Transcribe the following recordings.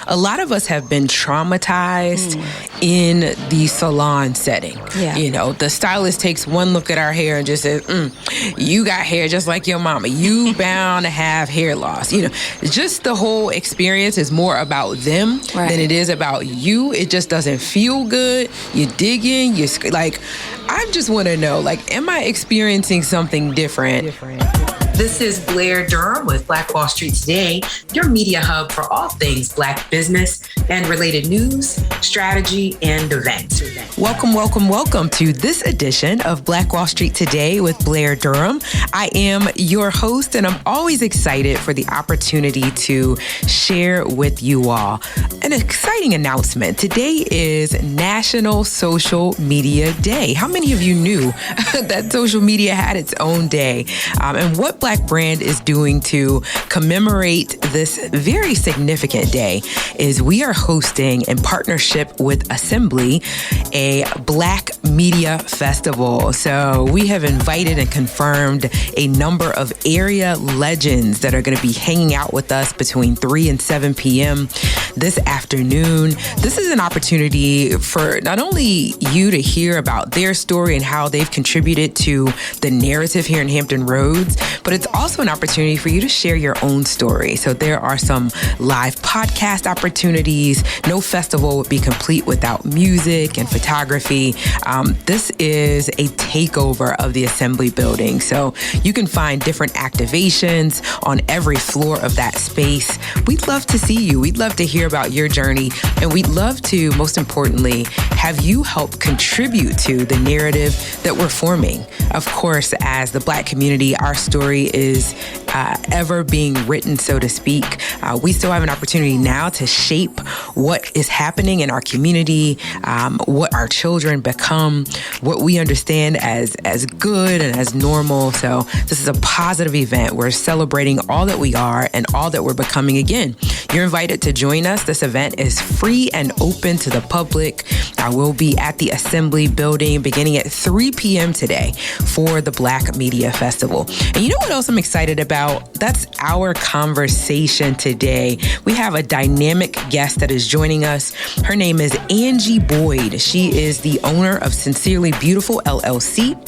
A lot of us have been traumatized in the salon setting. Yeah. You know, the stylist takes one look at our hair and just says, you got hair just like your mama. You bound to have hair loss. You know, just the whole experience is more about them than it is about you. It just doesn't feel good. You dig in, I just want to know, am I experiencing something different? This is Blair Durham with Black Wall Street Today, your media hub for all things Black business and related news, strategy, and events. Welcome to this edition of Black Wall Street Today with Blair Durham. I am your host, and I'm always excited for the opportunity to share with you all an exciting announcement. Today is National Social Media Day. How many of you knew that social media had its own day? And what Black Brand is doing to commemorate this very significant day is we are hosting, in partnership with Syncerely, a Black Media Festival. So we have invited and confirmed a number of area legends that are going to be hanging out with us between 3 and 7 p.m. this afternoon. This is an opportunity for not only you to hear about their story and how they've contributed to the narrative here in Hampton Roads, but it's also an opportunity for you to share your own story. So there are some live podcast opportunities. No festival would be complete without music and photography. This is a takeover of the Assembly building. So you can find different activations on every floor of that space. We'd love to see you. We'd love to hear about your journey. And we'd love to, most importantly, have you help contribute to the narrative that we're forming. Of course, as the Black community, our story is ever being written, so to speak. We still have an opportunity now to shape what is happening in our community, what our children become, what we understand as good and as normal. So this is a positive event. We're celebrating all that we are and all that we're becoming again. You're invited to join us. This event is free and open to the public. We'll be at the Assembly building beginning at 3 p.m. today for the Black Media Festival. And you know what else I'm excited about? That's our conversation today. We have a dynamic guest that is joining us. Her name is Angie Boyd. She is the owner of Syncerely Beautiful LLC.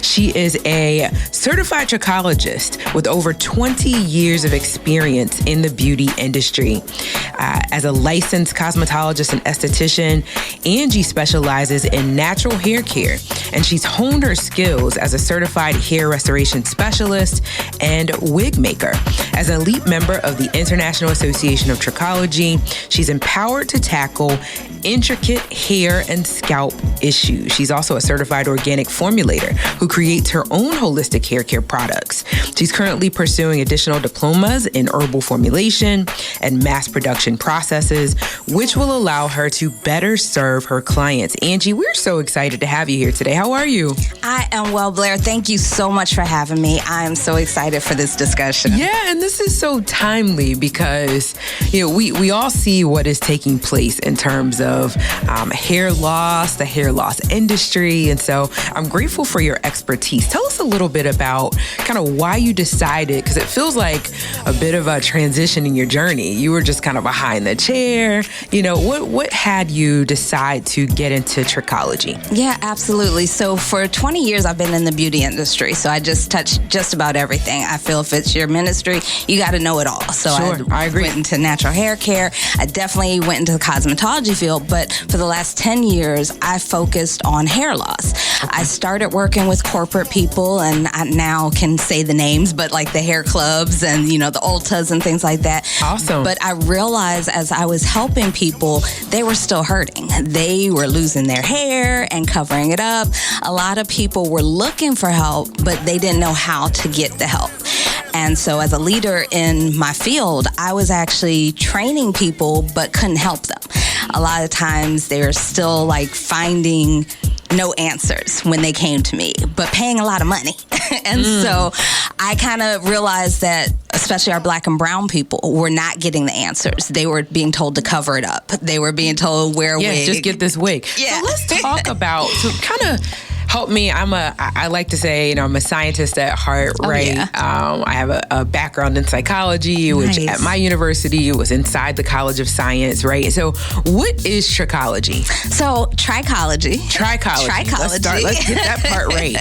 She is a certified trichologist with over 20 years of experience in the beauty industry. As a licensed cosmetologist and esthetician, Angie specializes in natural hair care, and she's honed her skills as a certified hair restoration specialist and wig maker. As an elite member of the International Association of Trichology, she's empowered to tackle intricate hair and scalp issues. She's also a certified organic formulator who creates her own holistic hair care products. She's currently pursuing additional diplomas in herbal formulation and mass production processes, which will allow her to better serve her clients. Angie, we're so excited to have you here today. How are you? I am well, Blair. Thank you so much for having me. I am so excited for this discussion. Yeah, and this is so timely because, we all see what is taking place in terms of hair loss, the hair loss industry. And so I'm grateful for your expertise. Tell us a little bit about kind of why you decided, because it feels like a bit of a transition in your journey. You were just kind of behind the chair. What had you decide to get into trichology? Yeah, absolutely. So for 20 years, I've been in the beauty industry. So I just touched just about everything. I feel if it's your ministry, you got to know it all. So sure, I agree. Went into natural hair care. I definitely went into the cosmetology field, but for the last 10 years, I focused on hair loss. Okay. I started working with corporate people, and I now can say the names, but like the hair clubs and, the Ultas and things like that. Awesome. But I realized as I was helping people, they were still hurting. They were losing their hair and covering it up. A lot of people were looking for help, but they didn't know how to get the help. And so as a leader in my field, I was actually training people, but couldn't help them. A lot of times they're still finding no answers when they came to me, but paying a lot of money. And so I kind of realized that especially our Black and brown people were not getting the answers. They were being told to cover it up. They were being told wear a wig. Yeah, just get this wig. Yeah. So let's talk about, kind of help me. I like to say, I'm a scientist at heart, right? Yeah. I have a background in psychology, which at my university was inside the College of Science, right? So what is trichology? So trichology. Let's get that part right.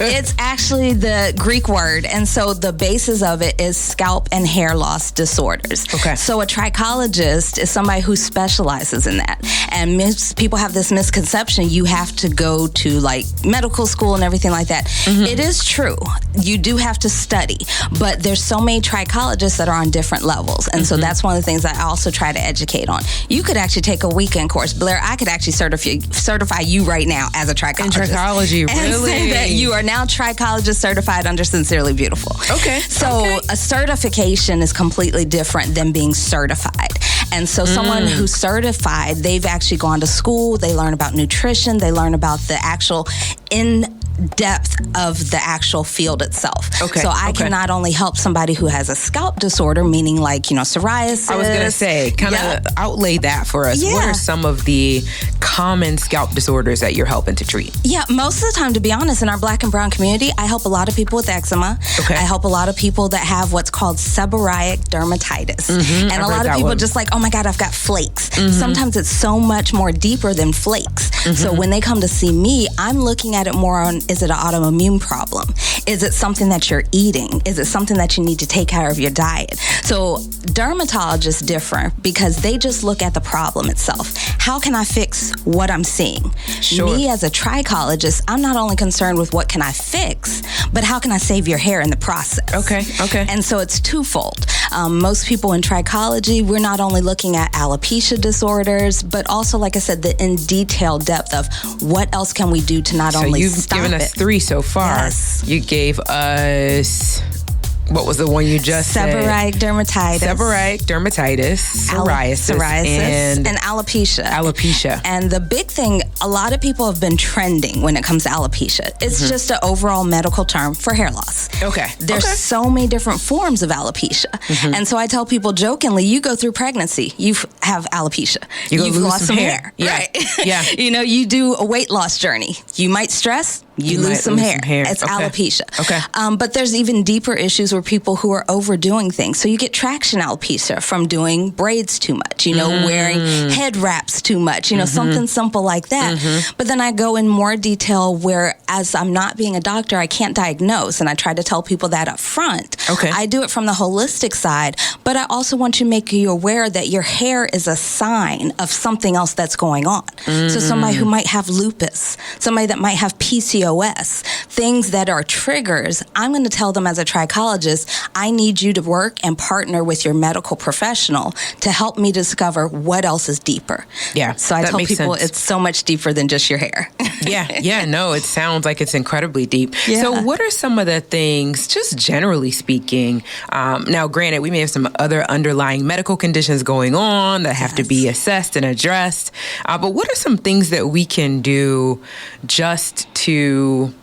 It's actually the Greek word. And so the basis of it is scalp and hair loss disorders. Okay. So a trichologist is somebody who specializes in that. And people have this misconception you have to go to like medical school and everything like that. It is true. You do have to study, but there's so many trichologists that are on different levels. And so that's one of the things that I also try to educate on. You could actually take a weekend course. Blair, I could actually certify you right now as a trichologist. In trichology, and really? say that you are now trichologist certified under Syncerely Beautiful. Okay. So a certification is completely different than being certified. And so someone who's certified, they've actually gone to school, they learn about nutrition, they learn about the actual in-depth of the actual field itself. Okay. So I can not only help somebody who has a scalp disorder, meaning like, psoriasis. I was going to say, kind of outlay that for us. Yeah. What are some of the common scalp disorders that you're helping to treat? Yeah, most of the time, to be honest, in our Black and brown community, I help a lot of people with eczema. Okay. I help a lot of people that have what's called seborrheic dermatitis. And a lot of people just like, oh my God, I've got flakes. Sometimes it's so much more deeper than flakes. So when they come to see me, I'm looking at it more on, is it an autoimmune problem? Is it something that you're eating? Is it something that you need to take care of your diet? So dermatologists differ because they just look at the problem itself. How can I fix what I'm seeing? Sure. Me as a trichologist, I'm not only concerned with what can I fix, but how can I save your hair in the process? Okay. And so it's twofold. Most people in trichology, we're not only looking at alopecia disorders, but also, like I said, the in detail depth of what else can we do to not only stop it. So you've given us 3 so far. Yes. You gave us... What was the one you just said? Seborrheic dermatitis, psoriasis, and alopecia. And the big thing, a lot of people have been trending when it comes to alopecia. It's just an overall medical term for hair loss. Okay. There's so many different forms of alopecia. And so I tell people jokingly, you go through pregnancy, you have alopecia. You've lost some hair. Yeah. Right? Yeah. You do a weight loss journey. You might stress, you lose some hair. It's alopecia. Okay. But there's even deeper issues where people who are overdoing things. So you get traction alopecia from doing braids too much, wearing head wraps too much, something simple like that. But then I go in more detail where, as I'm not being a doctor, I can't diagnose. And I try to tell people that up front. Okay. I do it from the holistic side, but I also want to make you aware that your hair is a sign of something else that's going on. So somebody who might have lupus, somebody that might have PCOS, things that are triggers, I'm going to tell them as a trichologist, I need you to work and partner with your medical professional to help me discover what else is deeper. Yeah. So I tell people it's so much deeper than just your hair. No, it sounds like it's incredibly deep. Yeah. So what are some of the things, just generally speaking, now granted, we may have some other underlying medical conditions going on that have to be assessed and addressed, but what are some things that we can do just to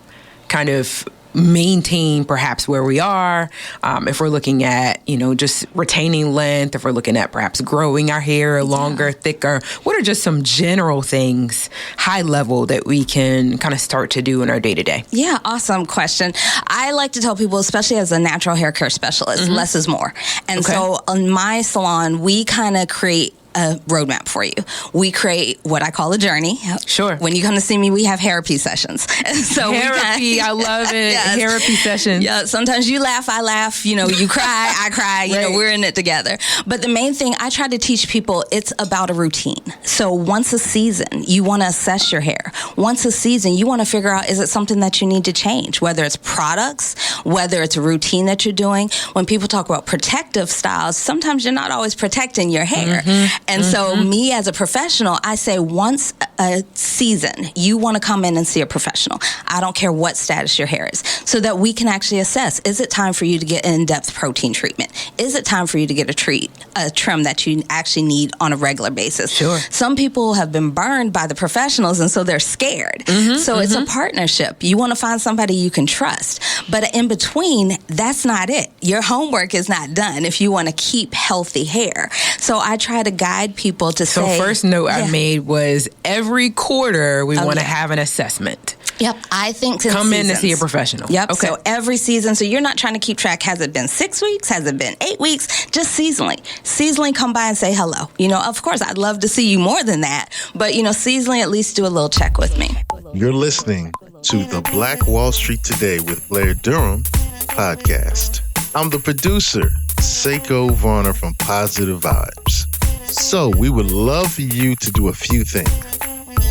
kind of maintain perhaps where we are, if we're looking at, just retaining length, if we're looking at perhaps growing our hair longer, thicker, what are just some general things, high level, that we can kind of start to do in our day-to-day? Yeah, awesome question. I like to tell people, especially as a natural hair care specialist, less is more. And so in my salon, we kind of create a roadmap for you. We create what I call a journey. Sure. When you come to see me, we have therapy sessions. So therapy, I love it. Yes. Therapy sessions. Yeah. Sometimes you laugh, I laugh. You cry, I cry. Right. We're in it together. But the main thing I try to teach people, it's about a routine. So once a season, you want to assess your hair. Once a season, you want to figure out, is it something that you need to change? Whether it's products, whether it's a routine that you're doing. When people talk about protective styles, sometimes you're not always protecting your hair. And so me as a professional, I say once a season, you want to come in and see a professional. I don't care what status your hair is, so that we can actually assess, is it time for you to get an in-depth protein treatment? Is it time for you to get a trim that you actually need on a regular basis? Sure. Some people have been burned by the professionals, and so they're scared. It's a partnership. You want to find somebody you can trust. But in between, that's not it. Your homework is not done if you want to keep healthy hair. So I try to guide people to say... So first note I made was every quarter we want to have an assessment. Yep. I think come in to see a professional. Yep. Okay. So every season, so you're not trying to keep track. Has it been 6 weeks? Has it been 8 weeks? Just seasonally. Seasonally, come by and say hello. Of course, I'd love to see you more than that. But, seasonally, at least do a little check with me. You're listening to the Black Wall Street Today with Blair Durham podcast. I'm the producer, Seiko Varner from Positive Vibes. So we would love for you to do a few things.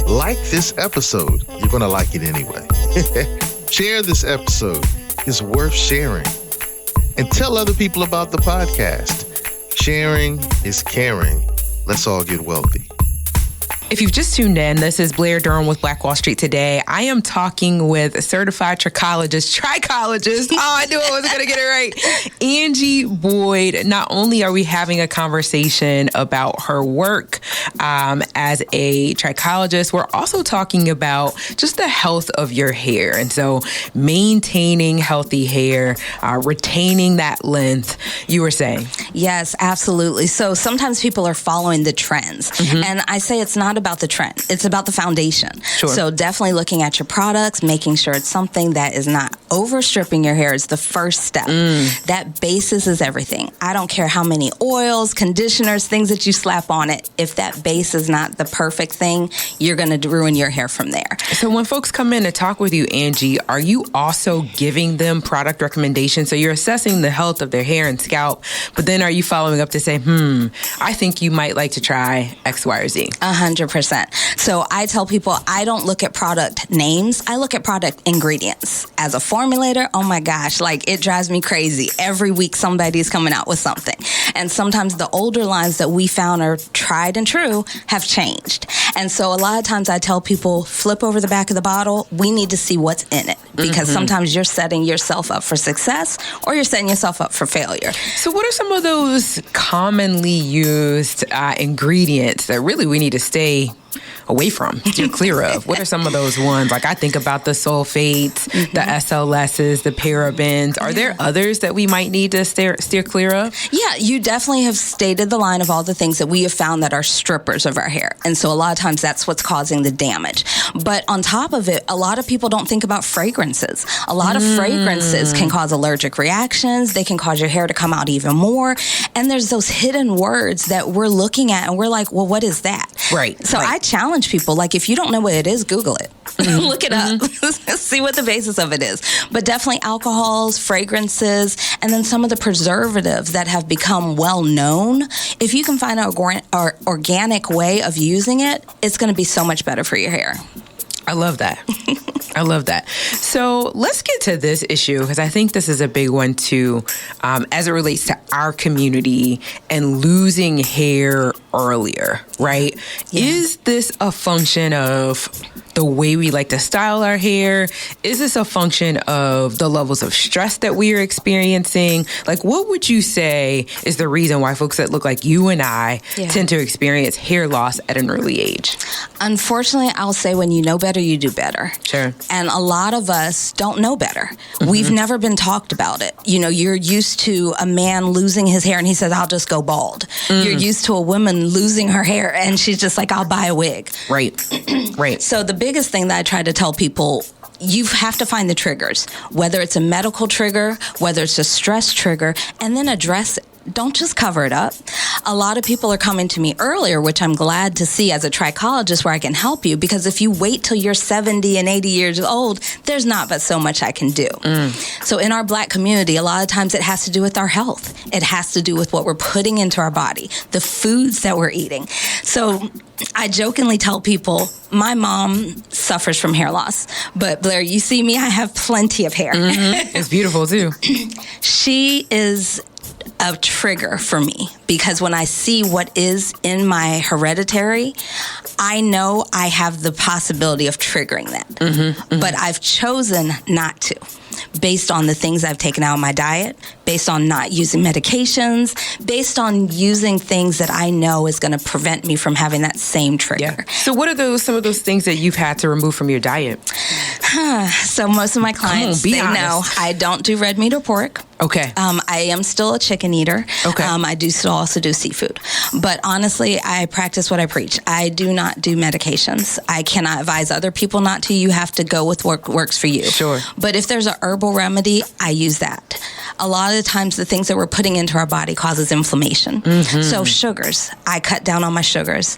Like this episode. You're going to like it anyway. Share this episode. It's worth sharing. And tell other people about the podcast. Sharing is caring. Let's all get wealthy. If you've just tuned in, this is Blair Durham with Black Wall Street Today. I am talking with a certified trichologist. Oh, I knew I wasn't going to get it right. Angie Boyd. Not only are we having a conversation about her work as a trichologist, we're also talking about just the health of your hair. And so maintaining healthy hair, retaining that length, you were saying. Yes, absolutely. So sometimes people are following the trends. Mm-hmm. And I say it's not about the trend. It's about the foundation. Sure. So definitely looking at your products, making sure it's something that is not overstripping your hair is the first step. That basis is everything. I don't care how many oils, conditioners, things that you slap on it. If that base is not the perfect thing, you're going to ruin your hair from there. So when folks come in to talk with you, Angie, are you also giving them product recommendations? So you're assessing the health of their hair and scalp, but then are you following up to say, I think you might like to try X, Y, or Z? 100%. So I tell people I don't look at product names. I look at product ingredients. As a formulator, oh my gosh, it drives me crazy. Every week somebody's coming out with something. And sometimes the older lines that we found are tried and true have changed. And so a lot of times I tell people, flip over the back of the bottle. We need to see what's in it. Because sometimes you're setting yourself up for success or you're setting yourself up for failure. So what are some of those commonly used ingredients that really we need to stay away from, steer clear of? What are some of those ones? I think about the sulfates, the SLSs, the parabens. Are there others that we might need to steer clear of? Yeah, you definitely have stated the line of all the things that we have found that are strippers of our hair. And so a lot of times that's what's causing the damage. But on top of it, a lot of people don't think about fragrances. A lot of fragrances can cause allergic reactions. They can cause your hair to come out even more. And there's those hidden words that we're looking at and we're like, well, what is that? Right. So I challenge people, if you don't know what it is, Google it. Look it up. See what the basis of it is. But definitely alcohols, fragrances, and then some of the preservatives that have become well known. If you can find an organic way of using it, it's going to be so much better for your hair. I love that. I love that. So let's get to this issue because I think this is a big one too, as it relates to our community and losing hair earlier, right? Yeah. Is this a function of the way we like to style our hair? Is this a function of the levels of stress that we are experiencing? What would you say is the reason why folks that look like you and I tend to experience hair loss at an early age? Unfortunately, I'll say when you know better, you do better. Sure. And a lot of us don't know better. We've never been talked about it. You're used to a man losing his hair and he says, I'll just go bald. You're used to a woman losing her hair and she's just like, I'll buy a wig. Right. Right. So the biggest thing that I try to tell people, you have to find the triggers, whether it's a medical trigger, whether it's a stress trigger, and then address it. Don't just cover it up. A lot of people are coming to me earlier, which I'm glad to see as a trichologist where I can help you, because if you wait till you're 70 and 80 years old, there's not but so much I can do. So in our Black community, a lot of times it has to do with our health. It has to do with what we're putting into our body, the foods that we're eating. So I jokingly tell people, my mom suffers from hair loss, but Blair, you see me, I have plenty of hair. It's beautiful too. She is a trigger for me because when I see what is in my hereditary, I know I have the possibility of triggering that. But I've chosen not to, based on the things I've taken out of my diet, based on not using medications, based on using things that I know is going to prevent me from having that same trigger. Yeah. So what are some of those things that you've had to remove from your diet? So most of my clients, they know I don't do red meat or pork. Okay. I am still a chicken eater. Okay. I do still also do seafood. But honestly, I practice what I preach. I do not do medications. I cannot advise other people not to. You have to go with what works for you. Sure. But if there's an herbal remedy, I use that. A lot of the times, the things that we're putting into our body causes inflammation. So sugars, I cut down on my sugars.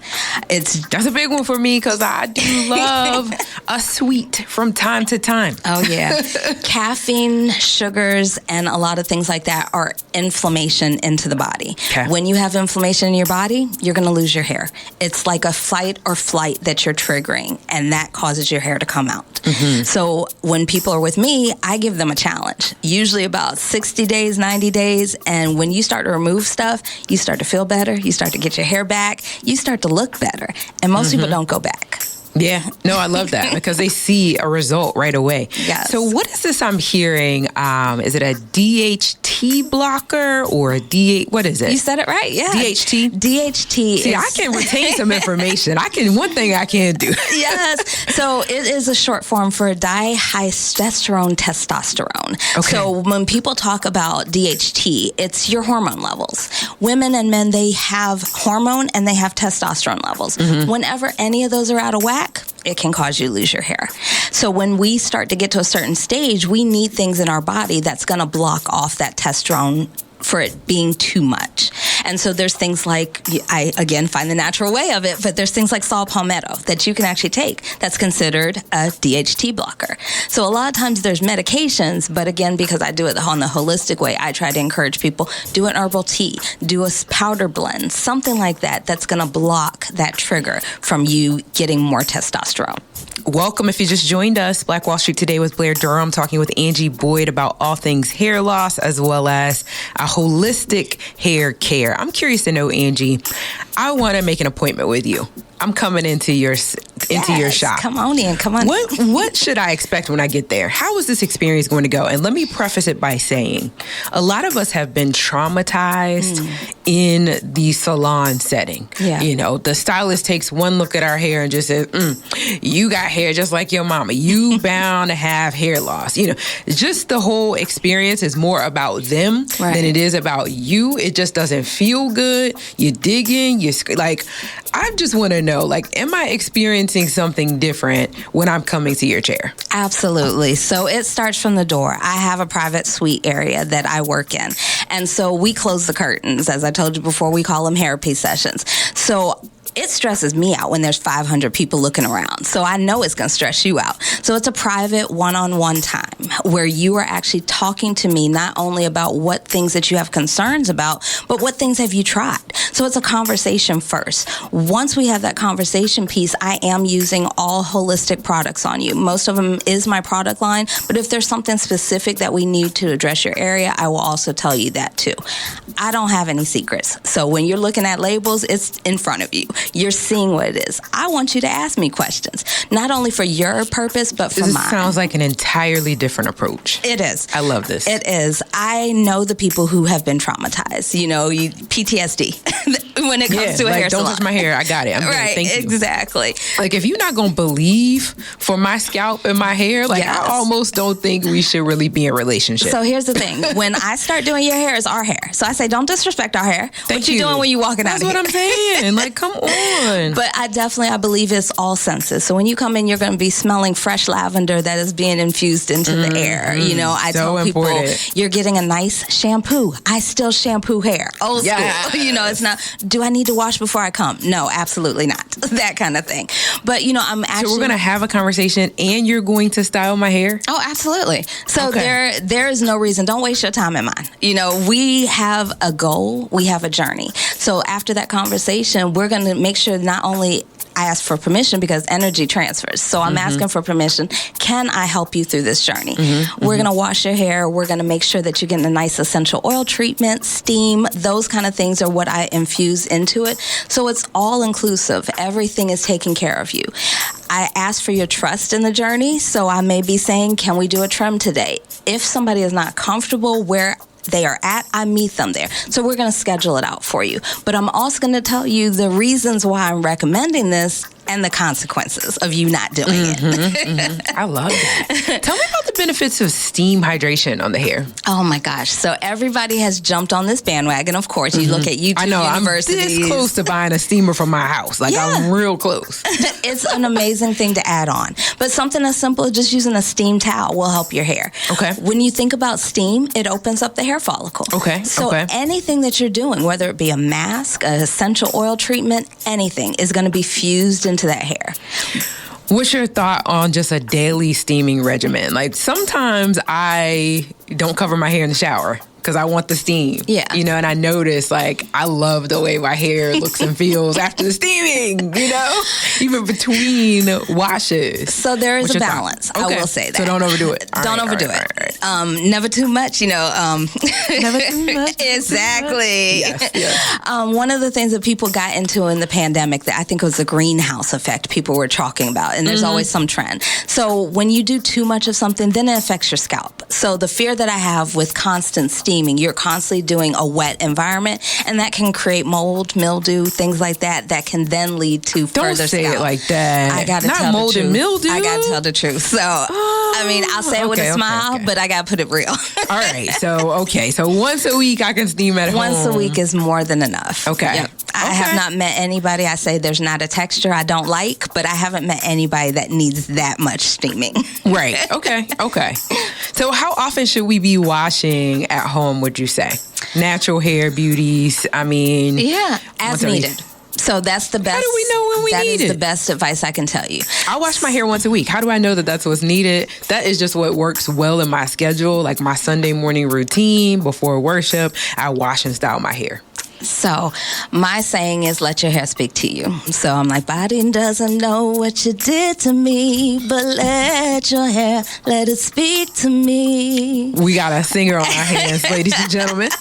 That's a big one for me because I do love a sweet from time to time. Oh, yeah. Caffeine, sugars, and a lot of things like that are inflammation into the body. Okay. When you have inflammation in your body, you're going to lose your hair. It's like a fight or flight that you're triggering, and that causes your hair to come out. So when people are with me, I give them a challenge, usually about 60 days, 90 days. And when you start to remove stuff, you start to feel better. You start to get your hair back. You start to look better. And most people don't go back. Yeah. No, I love that because they see a result right away. Yes. So what is this I'm hearing? Is it a DHT blocker or a what is it? You said it right. Yeah. DHT? DHT. See, I can retain some information. One thing I can do. Yes. So it is a short form for dihydrotestosterone testosterone. Okay. So when people talk about DHT, it's your hormone levels. Women and men, they have hormone and they have testosterone levels. Whenever any of those are out of whack, it can cause you to lose your hair. So when we start to get to a certain stage, we need things in our body that's going to block off that testosterone for it being too much. And so there's things like, I again find the natural way of it, but there's things like saw palmetto that you can actually take that's considered a DHT blocker. So a lot of times there's medications, but again, because I do it on the holistic way, I try to encourage people, do an herbal tea, do a powder blend, something like that that's going to block that trigger from you getting more testosterone. Welcome if you just joined us. Black Wall Street Today with Blair Durham, talking with Angie Boyd about all things hair loss as well as a holistic hair care. I'm curious to know, Angie, I want to make an appointment with you. I'm coming into your shop. Come on in. What should I expect when I get there? How is this experience going to go? And let me preface it by saying, a lot of us have been traumatized in the salon setting. Yeah. You know, the stylist takes one look at our hair and just says, you got hair just like your mama. You bound to have hair loss. You know, just the whole experience is more about them than it is about you. It just doesn't feel good. You dig in, I just want to know, am I experiencing something different when I'm coming to your chair? Absolutely. So it starts from the door. I have a private suite area that I work in. And so we close the curtains. As I told you before, we call them therapy sessions. So it stresses me out when there's 500 people looking around. So I know it's going to stress you out. So it's a private one-on-one time where you are actually talking to me not only about what things that you have concerns about, but what things have you tried. So it's a conversation first. Once we have that conversation piece, I am using all holistic products on you. Most of them is my product line, but if there's something specific that we need to address your area, I will also tell you that too. I don't have any secrets. So when you're looking at labels, it's in front of you. You're seeing what it is. I want you to ask me questions, not only for your purpose, but for mine. This sounds like an entirely different approach. It is. I love this. It is. I know the people who have been traumatized, PTSD when it comes to a hair salon. Don't touch my hair. I got it. I'm right. Thank you. Exactly. If you're not going to believe for my scalp and my hair, I almost don't think we should really be in a relationship. So here's the thing. When I start doing your hair, it's our hair. So I say, don't disrespect our hair. What you doing when you walking out of here? That's what I'm saying. Come on. But I believe it's all senses. So when you come in, you're going to be smelling fresh lavender that is being infused into the air. I tell people, you're getting a nice shampoo. I still shampoo hair. Old school. It's not, do I need to wash before I come? No, absolutely not. That kind of thing. But, I'm actually... So we're going to have a conversation and you're going to style my hair? Oh, absolutely. So there is no reason. Don't waste your time and mine. We have a goal. We have a journey. So after that conversation, we're going to make sure not only I ask for permission because energy transfers. So I'm asking for permission. Can I help you through this journey? We're going to wash your hair. We're going to make sure that you're getting a nice essential oil treatment, steam, those kind of things are what I infuse into it. So it's all inclusive. Everything is taken care of you. I ask for your trust in the journey. So I may be saying, can we do a trim today? If somebody is not comfortable where they are at, I meet them there. So we're going to schedule it out for you. But I'm also going to tell you the reasons why I'm recommending this and the consequences of you not doing it. I love that. Tell me about the benefits of steam hydration on the hair. Oh my gosh. So everybody has jumped on this bandwagon, of course. You look at YouTube universities. I'm this close to buying a steamer from my house. Like, I'm real close. It's an amazing thing to add on. But something as simple as just using a steam towel will help your hair. Okay. When you think about steam, it opens up the hair follicle. Okay. So anything that you're doing, whether it be a mask, an essential oil treatment, anything is going to be fused into that hair. What's your thought on just a daily steaming regimen? Like, sometimes I don't cover my hair in the shower because I want the steam. Yeah. You know, and I notice, like, I love the way my hair looks and feels after the steaming, you know, even between washes. So there is a balance. I will say that. So don't overdo it. Don't overdo it. Never too much, you know. Never too much. Exactly. Yes. One of the things that people got into in the pandemic that I think was the greenhouse effect people were talking about, and there's always some trend. So when you do too much of something, then it affects your scalp. So the fear that I have with constant steaming, you're constantly doing a wet environment, and that can create mold, mildew, things like that can then lead to further scalp. Don't say it like that. I got to tell the truth. Not mold and mildew. I got to tell the truth. So, I mean, I'll say it with a smile, but I got to put it real. All right. So once a week I can steam at home. Once a week is more than enough. Okay. Yep. I have not met anybody, I say there's not a texture I don't like, but I haven't met anybody that needs that much steaming. Right. Okay. So how often should we be washing at home, would you say? Natural hair, beauties, I mean. Yeah, as needed. So that's the best. How do we know when we need it? That is the best advice I can tell you. I wash my hair once a week. How do I know that that's what's needed? That is just what works well in my schedule, like my Sunday morning routine before worship. I wash and style my hair. So my saying is, let your hair speak to you. So I'm like, body doesn't know what you did to me, but let your hair, let it speak to me. We got a singer on our hands, ladies and gentlemen.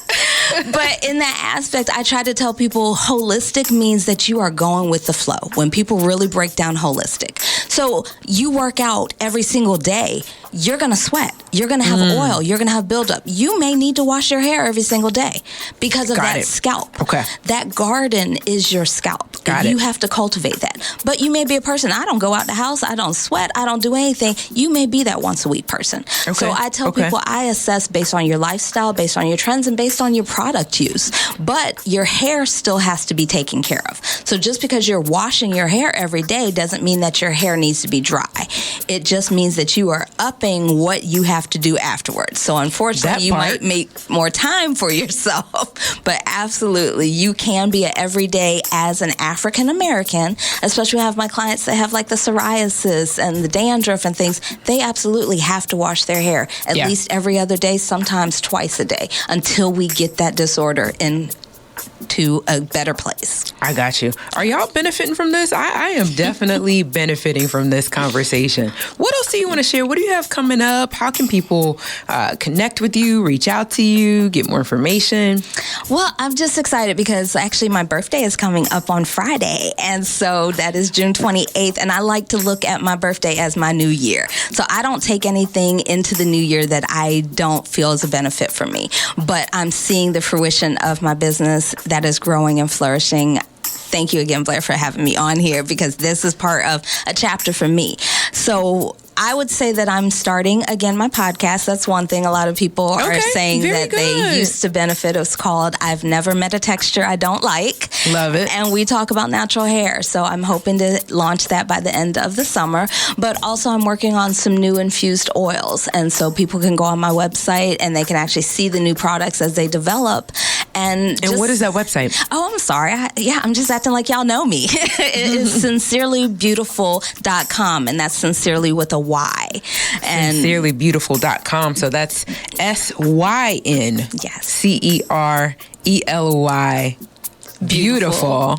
But in that aspect, I try to tell people holistic means that you are going with the flow. When people really break down holistic. So you work out every single day, you're going to sweat. You're going to have oil. You're going to have buildup. You may need to wash your hair every single day because of that scalp. Okay. That garden is your scalp. You have to cultivate that. But you may be a person, I don't go out the house, I don't sweat, I don't do anything. You may be that once a week person. Okay. So I tell people I assess based on your lifestyle, based on your trends, and based on your product use. But your hair still has to be taken care of. So just because you're washing your hair every day doesn't mean that your hair needs to be dry. It just means that you are upping what you have to do afterwards. So unfortunately, you might make more time for yourself. But absolutely, you can be an everyday as an African American, especially when I have my clients that have like the psoriasis and the dandruff and things. They absolutely have to wash their hair at least every other day, sometimes twice a day, until we get that disorder into a better place. I got you. Are y'all benefiting from this? I am definitely benefiting from this conversation. What else do you want to share? What do you have coming up? How can people connect with you, reach out to you, get more information? Well, I'm just excited because actually my birthday is coming up on Friday. And so that is June 28th. And I like to look at my birthday as my new year. So I don't take anything into the new year that I don't feel is a benefit for me. But I'm seeing the fruition of my business that is growing and flourishing. Thank you again, Blair, for having me on here because this is part of a chapter for me. So I would say that I'm starting again my podcast. That's one thing a lot of people are saying that they used to benefit. It's called I've Never Met a Texture I Don't Like. Love it. And we talk about natural hair. So I'm hoping to launch that by the end of the summer. But also I'm working on some new infused oils. And so people can go on my website and they can actually see the new products as they develop. And what is that website? Oh, I'm sorry. I'm just acting like y'all know me. It is sincerelybeautiful.com. And that's sincerely with a Y. And sincerelybeautiful.com. So that's SYNCERELY beautiful.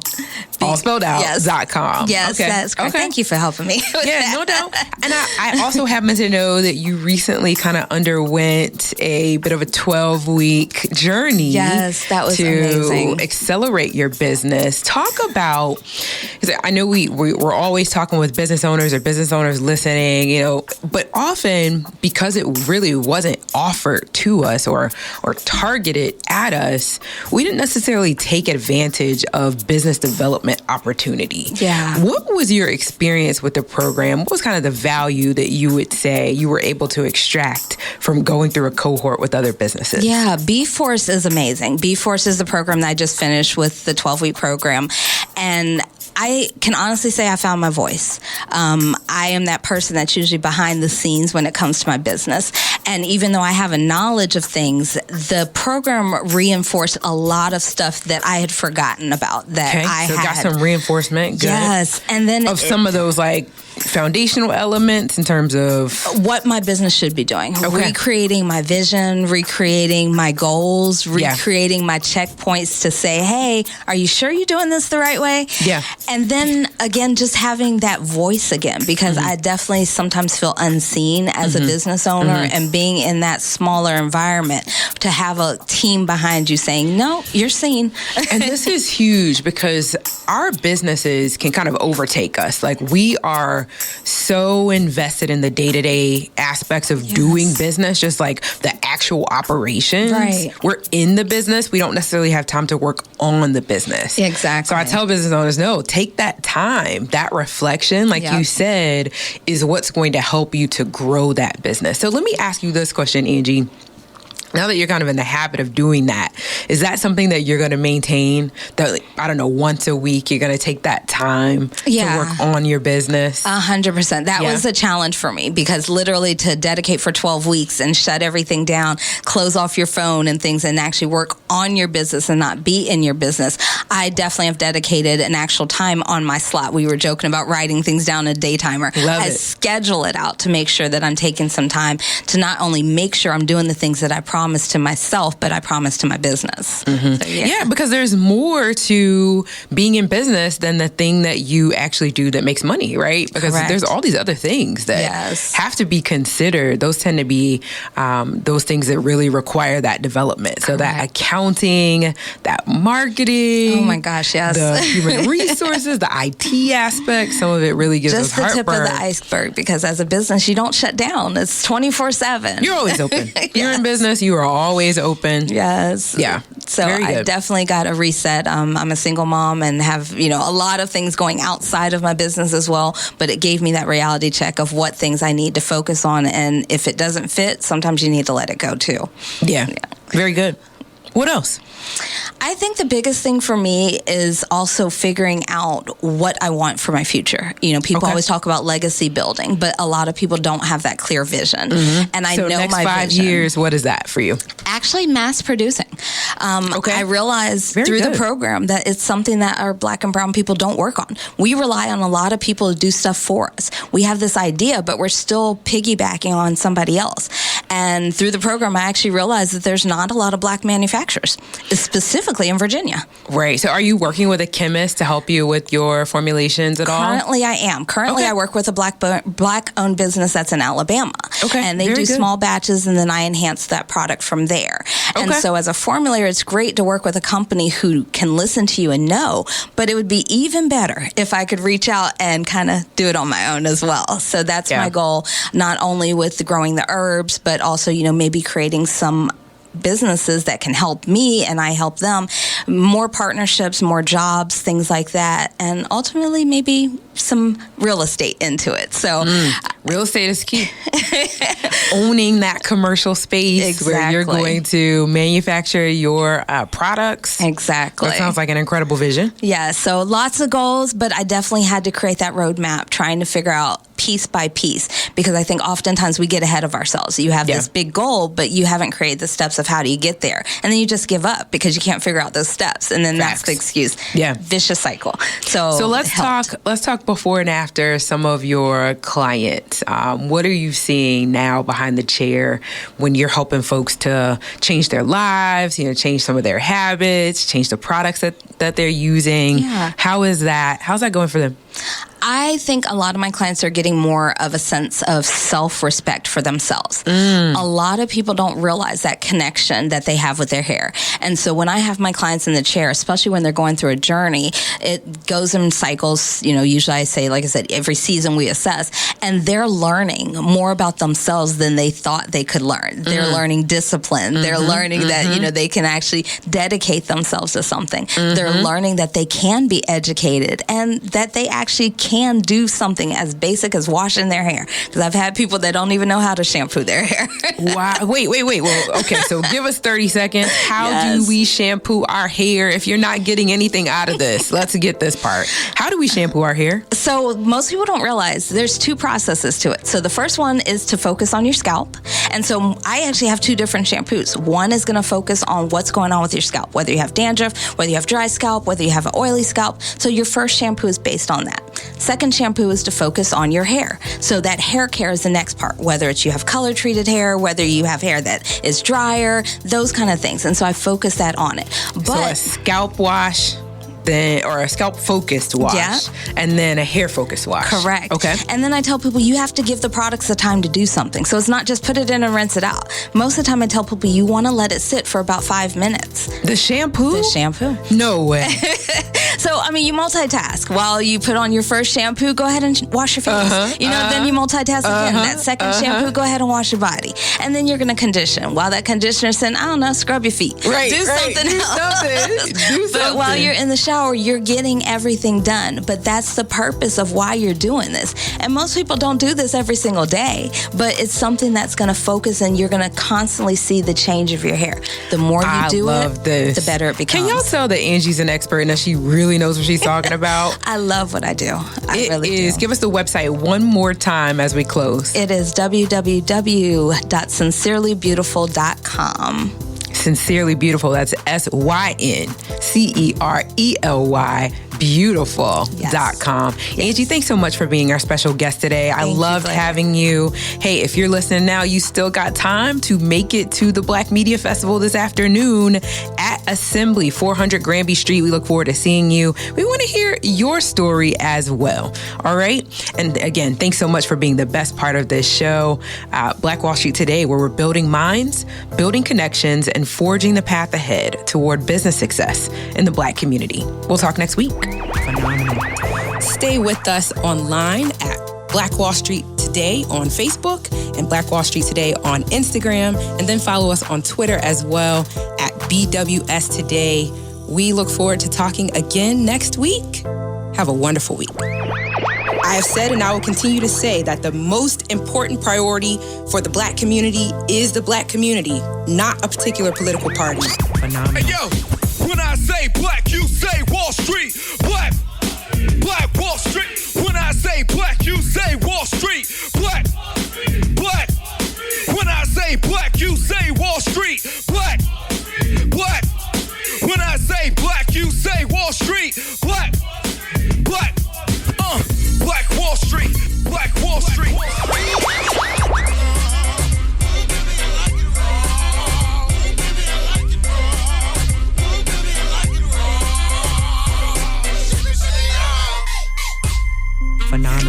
All spelled out. .com. Yes, that's correct. Thank you for helping me. No doubt. And I also happen to know that you recently kind of underwent a bit of a 12-week journey. Yes, that was amazing. To accelerate your business. Talk about, because I know we're always talking with business owners or business owners listening, but often, because it really wasn't offered to us or targeted at us, we didn't necessarily take advantage of business development opportunity. Yeah. What was your experience with the program? What was kind of the value that you would say you were able to extract from going through a cohort with other businesses? Yeah, B-Force is amazing. B-Force is the program that I just finished with, the 12-week program. And I can honestly say I found my voice. I am that person that's usually behind the scenes when it comes to my business. And even though I have a knowledge of things, the program reinforced a lot of stuff that I had forgotten about that I had. Got some reinforcement. Good. Yes. And then of some of those like foundational elements in terms of what my business should be doing. Recreating my vision, recreating my goals, recreating my checkpoints to say, hey, are you sure you're doing this the right way? Yeah. And then again, just having that voice again, because I definitely sometimes feel unseen as a business owner, and being in that smaller environment, to have a team behind you saying, no, you're seen. And this is huge because our businesses can kind of overtake us. Like, we are so invested in the day-to-day aspects of doing business, just like the actual operations. Right. We're in the business. We don't necessarily have time to work on the business. Exactly. So I tell business owners, no, take that time. That reflection, like you said, is what's going to help you to grow that business. So let me ask you this question, Angie. Now that you're kind of in the habit of doing that, is that something that you're going to maintain? That, I don't know, once a week, you're going to take that time to work on your business? 100%. That was a challenge for me, because literally to dedicate for 12 weeks and shut everything down, close off your phone and things, and actually work on your business and not be in your business, I definitely have dedicated an actual time on my slot. We were joking about writing things down in a day timer. I schedule it out to make sure that I'm taking some time to not only make sure I'm doing the things that I promise to myself, but I promise to my business. So, because there's more to being in business than the thing that you actually do that makes money, right? Because there's all these other things that have to be considered. Those tend to be those things that really require that development. So that accounting, that marketing. Oh my gosh, yes. The human resources, the IT aspect, some of it really gives us heartburn. Just the tip of the iceberg, because as a business, you don't shut down. It's 24/7. You're always open. You're in business, you are always open. Yes. Yeah. So I definitely got a reset. I'm a single mom and have, a lot of things going outside of my business as well, but it gave me that reality check of what things I need to focus on. And if it doesn't fit, sometimes you need to let it go too. Yeah. Very good. What else? I think the biggest thing for me is also figuring out what I want for my future. People always talk about legacy building, but a lot of people don't have that clear vision. And I know next my 5 vision. years, what is that for you? Actually, mass producing. I realized through the program that it's something that our Black and brown people don't work on. We rely on a lot of people to do stuff for us. We have this idea, but we're still piggybacking on somebody else. And through the program, I actually realized that there's not a lot of Black manufacturers, specifically in Virginia. Right. So are you working with a chemist to help you with your formulations at all? Currently, I am. I work with a Black-owned business that's in Alabama. And they do small batches, and then I enhance that product from there. And so as a formulator, it's great to work with a company who can listen to you and know, but it would be even better if I could reach out and kind of do it on my own as well. So that's my goal, not only with growing the herbs, but also, maybe creating some businesses that can help me and I help them, more partnerships, more jobs, things like that, and ultimately maybe some real estate into it. So real estate is key. Owning that commercial space where you're going to manufacture your products. Exactly. That sounds like an incredible vision. Yeah, so lots of goals, but I definitely had to create that roadmap, trying to figure out piece by piece, because I think oftentimes we get ahead of ourselves. You have this big goal, but you haven't created the steps of how do you get there. And then you just give up because you can't figure out those steps. And then that's the excuse. Yeah. Vicious cycle. So let's talk before and after some of your clients. What are you seeing now behind the chair when you're helping folks to change their lives, change some of their habits, change the products that they're using? Yeah. How's that going for them? I think a lot of my clients are getting more of a sense of self-respect for themselves. A lot of people don't realize that connection that they have with their hair. And so when I have my clients in the chair, especially when they're going through a journey, it goes in cycles. Usually I say, like I said, every season we assess, and they're learning more about themselves than they thought they could learn. They're learning discipline. They're learning that, they can actually dedicate themselves to something. They're learning that they can be educated and that they actually can do something as basic as washing their hair. Because I've had people that don't even know how to shampoo their hair. Wow. Wait. Well, okay. So give us 30 seconds. How do we shampoo our hair if you're not getting anything out of this? Let's get this part. How do we shampoo our hair? So most people don't realize there's two processes to it. So the first one is to focus on your scalp. And so I actually have two different shampoos. One is going to focus on what's going on with your scalp, whether you have dandruff, whether you have dry scalp, whether you have an oily scalp. So your first shampoo is based on that. Second shampoo is to focus on your hair. So that hair care is the next part, whether it's you have color treated hair, whether you have hair that is drier, those kind of things. And so I focus that on it. But so a scalp wash, or a scalp focused wash, and then a hair focused wash. Correct. Okay. And then I tell people you have to give the products the time to do something. So it's not just put it in and rinse it out. Most of the time I tell people you want to let it sit for about 5 minutes. The shampoo? The shampoo. No way. So, you multitask. While you put on your first shampoo, go ahead and wash your face. Then you multitask again. That second shampoo, go ahead and wash your body. And then you're going to condition. While that conditioner's saying, I don't know, scrub your feet. Right. Do something else. But while you're in the shower, you're getting everything done. But that's the purpose of why you're doing this. And most people don't do this every single day, but it's something that's going to focus, and you're going to constantly see the change of your hair. The more you do it, the better it becomes. Can y'all tell that Angie's an expert and that she really knows what she's talking about? I love what I do. I really do. Give us the website one more time as we close. It is www.syncerelybeautiful.com. Sincerely Beautiful. That's SYNCERELY beautiful.com. Yes. Angie, thanks so much for being our special guest today. I loved having you. Hey, if you're listening now, you still got time to make it to the Black Media Festival this afternoon at Assembly, 400 Granby Street. We look forward to seeing you. We want to hear your story as well. All right. And again, thanks so much for being the best part of this show. Black Wall Street Today, where we're building minds, building connections, and forging the path ahead toward business success in the Black community. We'll talk next week. Phenomenal. Stay with us online at Black Wall Street Today on Facebook and Black Wall Street Today on Instagram, and then follow us on Twitter as well at BWST Today. We look forward to talking again next week. Have a wonderful week. I have said, and I will continue to say, that the most important priority for the Black community is the Black community, not a particular political party. Phenomenal. Hey, yo, when I say Black, you say Wall Street. Black Wall Street. When I say Black, you say Wall Street. Black. When I say Black, you say Wall Street. Black. When I say Black, you say Wall Street. Black. Black Wall Street. Black Wall Street. Phenomenal.